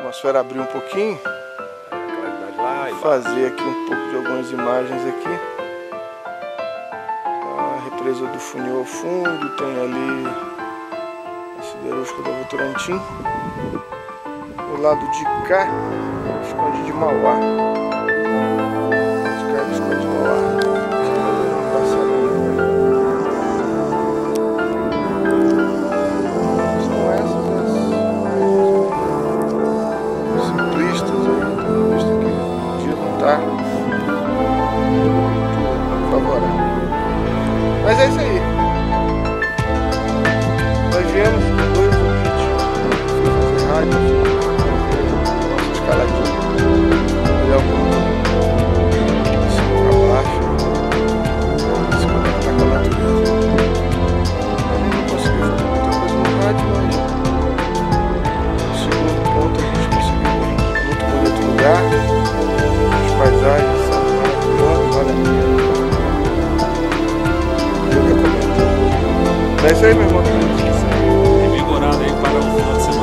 atmosfera abrir um pouquinho. Vou fazer aqui um pouco de algumas imagens aqui. A represa do Funil ao fundo, tem ali a siderúrgica da Votorantim. Do lado de cá, o Visconde de Mauá. De cá é o Visconde de Mauá. São essas as simplistas aí, tendo visto que o dia não está favorável. Mas é isso aí. Nós viemos com dois objetivos. Fazer rádio, nossa escaladinha. Olhar um pouco de cima para baixo. Se conectar com a natureza. Eu não consegui fazer muita coisa no rádio, mas no segundo ponto a gente conseguiu bem. É muito bonito o lugar. As paisagens são maravilhosas, vale a pena. É isso aí, meu irmão. Revigorado aí para o final de semana.